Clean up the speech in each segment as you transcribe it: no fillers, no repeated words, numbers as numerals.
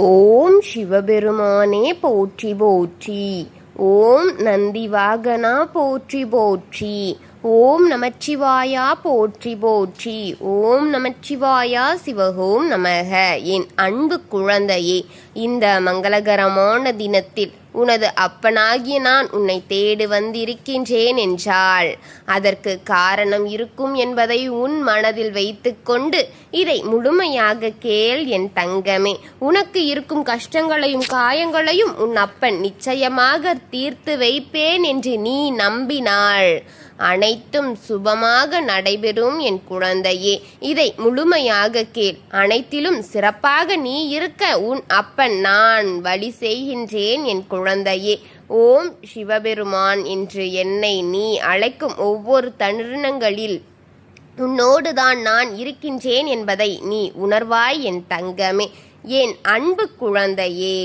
ஓம் சிவபெருமானே போற்றி போற்றி. ஓம் நந்திவாகனா போற்றி போற்றி. ஓம் நமச்சிவாயா போற்றி போற்றி. ஓம் நமச்சிவாயா சிவகோம் நமக. என் அன்பு குழந்தையே, இந்த மங்களகரமான தினத்தில் உனது அப்பனாகிய நான் உன்னை தேடி வந்திருக்கின்றேன் என்றால் அதற்கு காரணம் இருக்கும் என்பதை உன் மனதில் வைத்துக்கொண்டு இதை முழுமையாக கேள் என் தங்கமே. உனக்கு இருக்கும் கஷ்டங்களையும் காயங்களையும் உன் அப்பன் நிச்சயமாக தீர்த்து வைப்பேன் என்று நீ நம்பினாள் அனைத்தும் சுபமாக நடைபெறும் என் குழந்தையே. இதை முழுமையாக கேள். அனைத்திலும் சிறப்பாக நீ இருக்க உன் அப்பன் நான் வழி செய்கின்றேன் என் குழந்தையே. ஓம் சிவபெருமான் என்று என்னை நீ அழைக்கும் ஒவ்வொரு தருணங்களில் உன்னோடுதான் நான் இருக்கின்றேன் என்பதை நீ உணர்வாய் என் தங்கமே. என் அன்பு குழந்தையே,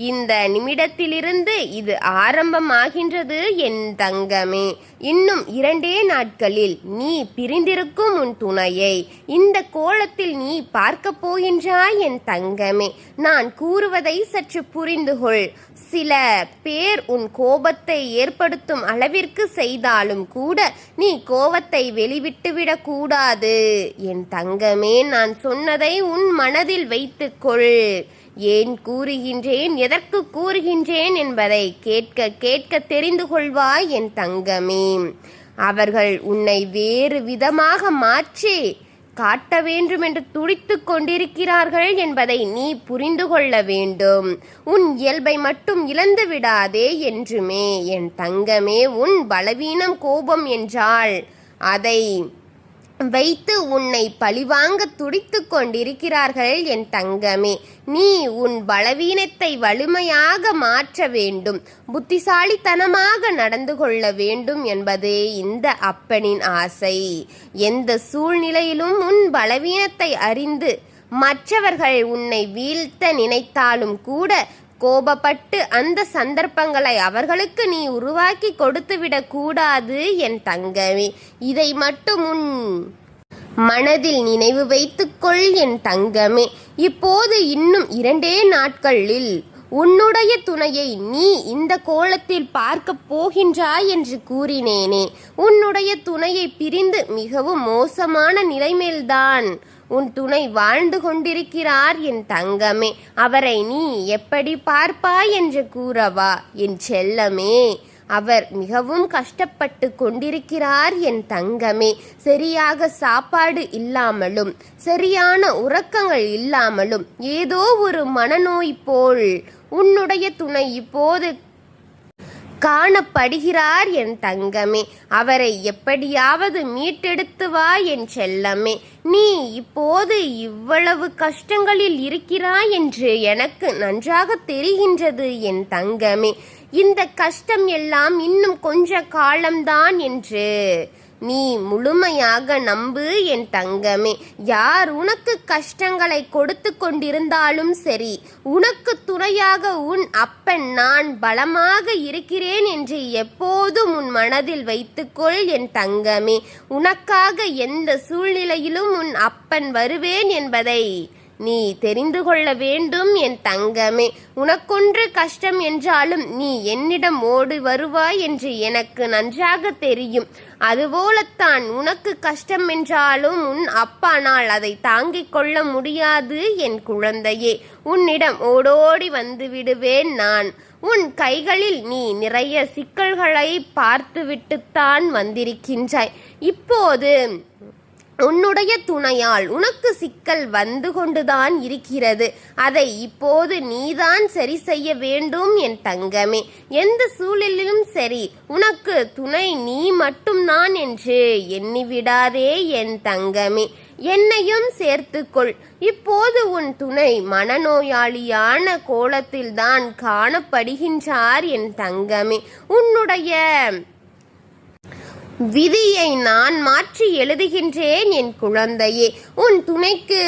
இந்த நிமிடத்திலிருந்து இது ஆரம்பமாகின்றது என் தங்கமே. இன்னும் 2 நாட்களில் நீ பிரிந்திருக்கும் உன் துணையை இந்த கோலத்தில் நீ பார்க்க போகின்றாய் என் தங்கமே. நான் கூறுவதை சற்று புரிந்து கொள். சில பேர் உன் கோபத்தை ஏற்படுத்தும் அளவிற்கு செய்தாலும் கூட நீ கோபத்தை வெளிவிட்டுவிடக் கூடாது என் தங்கமே. நான் சொன்னதை உன் மனதில் வைத்துக்கொள். ஏன் கூறுகின்றேன், எதற்கு கூறுகின்றேன் என்பதை கேட்க கேட்க தெரிந்து கொள்வாய் என் தங்கமே. அவர்கள் உன்னை வேறு விதமாக மாற்றி காட்ட வேண்டும் என்று துடித்து கொண்டிருக்கிறார்கள் என்பதை நீ புரிந்து கொள்ள வேண்டும். உன் இயல்பை மட்டும் இழந்து விடாதே என்றுமே என் தங்கமே. உன் பலவீனம் கோபம் என்றால் அதை வைத்து உன்னை பழிவாங்க துடித்து கொண்டிருக்கிறார்கள் என் தங்கமே. நீ உன் பலவீனத்தை வலிமையாக மாற்ற வேண்டும், புத்திசாலித்தனமாக நடந்து கொள்ள வேண்டும் என்பதே இந்த அப்பனின் ஆசை. எந்த சூழ்நிலையிலும் உன் பலவீனத்தை அறிந்து மற்றவர்கள் உன்னை வீழ்த்த நினைத்தாலும் கூட கோபப்பட்டு அந்த சந்தர்ப்பங்களை அவர்களுக்கு நீ உருவாக்கி கொடுத்துவிடக் கூடாது என் தங்கமே. இதை மட்டும் உன் மனதில் நினைவு வைத்துக்கொள் என் தங்கமே. இப்போது இன்னும் 2 நாட்களில் உன்னுடைய துணையை நீ இந்த கோலத்தில் பார்க்க போகின்றாய் என்று கூறினேனே. உன்னுடைய துணையை பிரிந்து மிகவும் மோசமான நிலைமையில்தான் உன் துணை வாழ்ந்து கொண்டிருக்கிறார் என் தங்கமே. அவரை நீ எப்படி பார்ப்பாய் என்று கூறவா என் செல்லமே. அவர் மிகவும் கஷ்டப்பட்டு கொண்டிருக்கிறார் என் தங்கமே. சரியாக சாப்பாடு இல்லாமலும் சரியான உறக்கங்கள் இல்லாமலும் ஏதோ ஒரு மனநோய் போல் உன்னுடைய துணை இப்போது காணப்படுகிறார் என் தங்கமே. அவரை எப்படியாவது மீட்டெடுத்து வா என் செல்லமே. நீ இப்போது இவ்வளவு கஷ்டங்களில் இருக்கிறாய் என்று எனக்கு நன்றாக தெரிகின்றது என் தங்கமே. இந்த கஷ்டம் எல்லாம் இன்னும் கொஞ்ச காலம்தான் என்று நீ முழுமையாக நம்பு என் தங்கமே. யார் உனக்கு கஷ்டங்களை கொடுத்து கொண்டிருந்தாலும் சரி, உனக்கு துணையாக உன் அப்பன் நான் பலமாக இருக்கிறேன் என்று எப்போதும் உன் மனதில் வைத்துக்கொள் என் தங்கமே. உனக்காக எந்த சூழ்நிலையிலும் உன் அப்பன் வருவேன் என்பதை நீ தெரிந்து கொள்ள வேண்டும் என் தங்கமே. உனக்கொன்று கஷ்டம் என்றாலும் நீ என்னிடம் ஓடி வருவாய் என்று எனக்கு நன்றாக தெரியும். அதுபோலத்தான் உனக்கு கஷ்டம் என்றாலும் உன் அப்பானால் அதை தாங்கிக் கொள்ள முடியாது என் குழந்தையே. உன்னிடம் ஓடோடி வந்து விடுவேன் நான். உன் கைகளில் நீ நிறைய சிக்கல்களை பார்த்துவிட்டுத்தான் வந்திருக்கின்றாய். இப்போது உன்னுடைய துணையால் உனக்கு சிக்கல் வந்து கொண்டுதான் இருக்கிறது. அதை இப்போது நீதான் சரி செய்ய வேண்டும் என் தங்கமே. எந்த சூழலிலும் சரி, உனக்கு துணை நீ மட்டும்தான் என்று எண்ணிவிடாதே என் தங்கமே. என்னையும் சேர்த்துக்கொள். இப்போது உன் துணை மனநோயாளியான கோலத்தில்தான் காணப்படுகின்றார் என் தங்கமே. உன்னுடைய விதியை நான் மாற்றி எழுதுகின்றேன் என் குழந்தையே. உன் துணைக்கு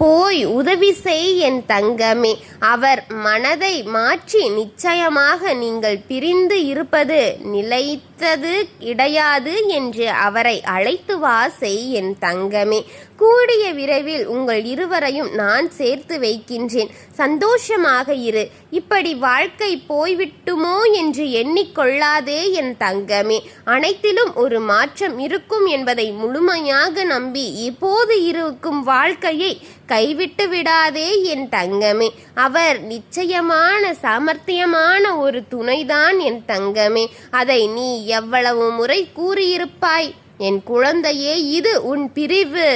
போய் உதவி செய் என் தங்கமே. அவர் மனதை மாற்றி நிச்சயமாக நீங்கள் பிரிந்து இருப்பது நிலைத்து கிடைத்தது கிடையாது என்று அவரை அழைத்து வா செய் என் தங்கமே. கூடிய விரைவில் உங்கள் இருவரையும் நான் சேர்த்து வைக்கின்றேன். சந்தோஷமாக இரு. இப்படி வாழ்க்கை போய்விட்டுமோ என்று எண்ணிக்கொள்ளாதே என் தங்கமே. அனைத்திலும் ஒரு மாற்றம் இருக்கும் என்பதை முழுமையாக நம்பி இப்போது இருக்கும் வாழ்க்கையை கைவிட்டு விடாதே என் தங்கமே. அவர் நிச்சயமான சாமர்த்தியமான ஒரு துணைதான் என் தங்கமே. அதை நீ எவ்வளவு முறை கூறியிருப்பாய். என் குழந்தையே, இது உன் பிரிவு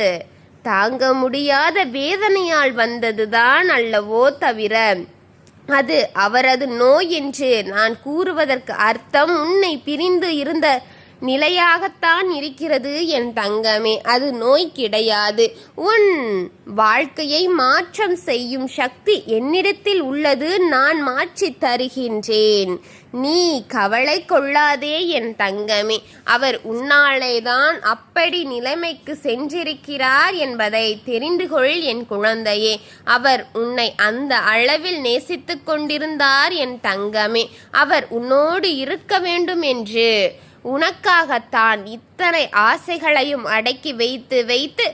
தாங்க முடியாத வேதனையால் வந்ததுதான் அல்லவோ தவிர அது அவரது நோய் என்று நான் கூறுவதற்கு அர்த்தம் உன்னை பிரிந்து இருந்த நிலையாகத்தான் இருக்கிறது என் தங்கமே. அது நோய் கிடையாது. உன் வாழ்க்கையை மாற்றம் செய்யும் சக்தி என்னிடத்தில் உள்ளது. நான் மாற்றி தருகின்றேன். நீ கவலை கொள்ளாதே என் தங்கமே. அவர் உன்னாலேதான் அப்படி நிலைமைக்கு சென்றிருக்கிறார் என்பதை தெரிந்து கொள் என் குழந்தையே. அவர் உன்னை அந்த அளவில் நேசித்து கொண்டிருந்தார் என் தங்கமே. அவர் உன்னோடு இருக்க வேண்டும் என்று உனக்காகத்தான் இத்தனை ஆசைகளையும் அடக்கி வைத்து வைத்து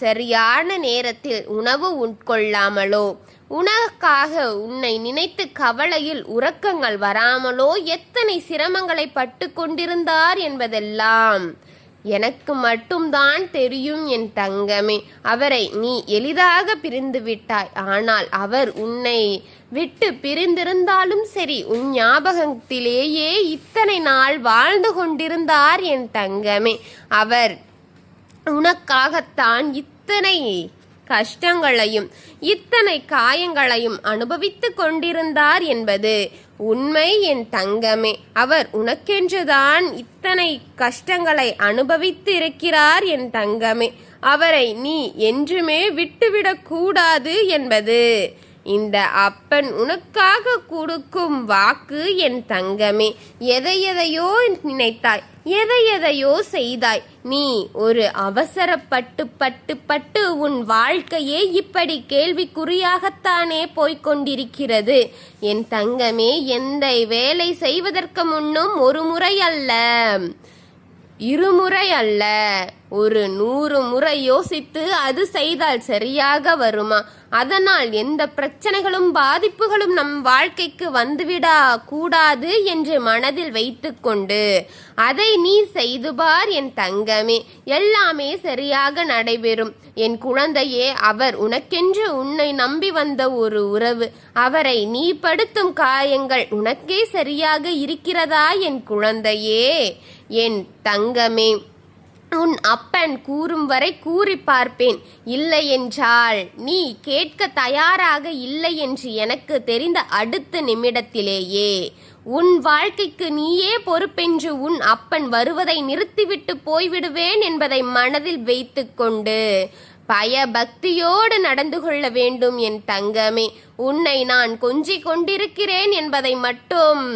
சரியான நேரத்தில் உணவு உட்கொள்ளாமலோ உனக்காக உன்னை நினைத்து கவலையில் உறக்கங்கள் வராமலோ எத்தனை சிரமங்களை பட்டு கொண்டிருந்தார் என்பதெல்லாம் எனக்கு மட்டும்தான் தெரியும் என் தங்கமே. அவரை நீ எளிதாக பிரிந்து விட்டாய். ஆனால் அவர் உன்னை விட்டு பிரிந்திருந்தாலும் சரி உன் ஞாபகத்திலேயே இத்தனை நாள் வாழ்ந்து கொண்டிருந்தார் என் தங்கமே. அவர் உனக்காகத்தான் இத்தனை கஷ்டங்களையும் இத்தனை காயங்களையும் அனுபவித்து கொண்டிருந்தார் என்பது உண்மை என் தங்கமே. அவர் உனக்கென்றுதான் இத்தனை கஷ்டங்களை அனுபவித்து இருக்கிறார் என் தங்கமே. அவரை நீ என்றுமே விட்டுவிடக் கூடாது என்பது இந்த அப்பன் உனக்காக கொடுக்கும் வாக்கு என் தங்கமே. எதையோ நினைத்தாய், எதையோ செய்தாய். நீ ஒரு அவசரப்பட்டு உன் வாழ்க்கையே இப்படி கேள்விக்குறியாகத்தானே போய்கொண்டிருக்கிறது என் தங்கமே. எந்த வேலை செய்வதற்கு முன்னும் ஒரு முறை அல்ல, இருமுறை அல்ல, ஒரு 100 முறை யோசித்து அது செய்தால் சரியாக வருமா? அதனால் எந்த பிரச்சனைகளும் பாதிப்புகளும் நம் வாழ்க்கைக்கு வந்துவிடா கூடாது என்று மனதில் வைத்துக்கொண்டு அதை நீ செய்து பார் என் தங்கமே. எல்லாமே சரியாக நடைபெறும் என் குழந்தையே. அவர் உனக்கென்று உன்னை நம்பி வந்த ஒரு உறவு. அவரை நீ படுத்தும் காயங்கள் உனக்கே சரியாக இருக்கிறதா என் குழந்தையே, என் தங்கமே? உன் அப்பன் கூறும் வரை கூறி பார்ப்பேன். இல்லை என்றால் நீ கேட்க தயாராக இல்லை என்று எனக்கு தெரிந்த அடுத்த நிமிடத்திலேயே உன் வாழ்க்கைக்கு நீயே பொறுப்பென்று உன் அப்பன் வருவதை நிறுத்திவிட்டு போய்விடுவேன் என்பதை மனதில் வைத்து கொண்டு பயபக்தியோடு நடந்து கொள்ள வேண்டும் என் தங்கமே. உன்னை நான் கொஞ்சிக் கொண்டிருக்கிறேன் என்பதை மட்டும்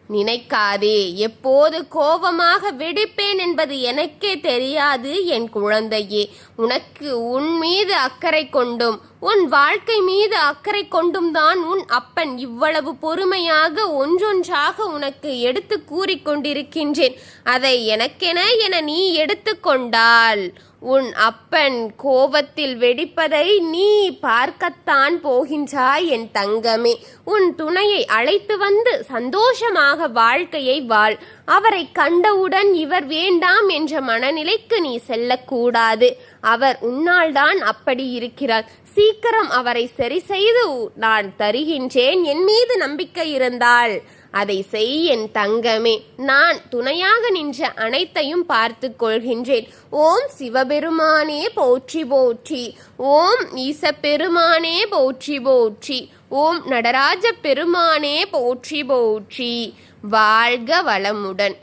நினைக்காதே. எப்போது கோபமாக வெடிப்பேன் என்பது எனக்கே தெரியாது என் குழந்தையே. உனக்கு உன் மீது அக்கறை கொண்டும் உன் வாழ்க்கை மீது அக்கறை கொண்டும் தான் உன் அப்பன் இவ்வளவு பொறுமையாக ஒன்றொன்றாக உனக்கு எடுத்து கூறிக்கொண்டிருக்கின்றேன். அதை எனக்கென நீ எடுத்துக்கொண்டால் உன் அப்பன் கோபத்தில் வெடிப்பதை நீ பார்க்கத்தான் போகின்றாய் என் தங்கமே. உன் துணையை அழைத்து வந்து சந்தோஷமாக வாழ்க்கையை வாழ். அவரை கண்டவுடன் இவர் வேண்டாம் என்ற மனநிலைக்கு நீ செல்லக்கூடாது. அவர் உன்னால் தான் அப்படி இருக்கிறார். சீக்கிரம் அவரை சரி செய்து நான் தருகின்றேன். என் மீது நம்பிக்கை இருந்தால் அதை செய் என் தங்கமே. நான் துணையாக நின்ற அனைத்தையும் பார்த்து கொள்கின்றேன். ஓம் சிவபெருமானே போற்றி போற்றி. ஓம் ஈசப்பெருமானே போற்றி போற்றி. ஓம் நடராஜ பெருமானே போற்றி போற்றி. வாழ்க வளமுடன்.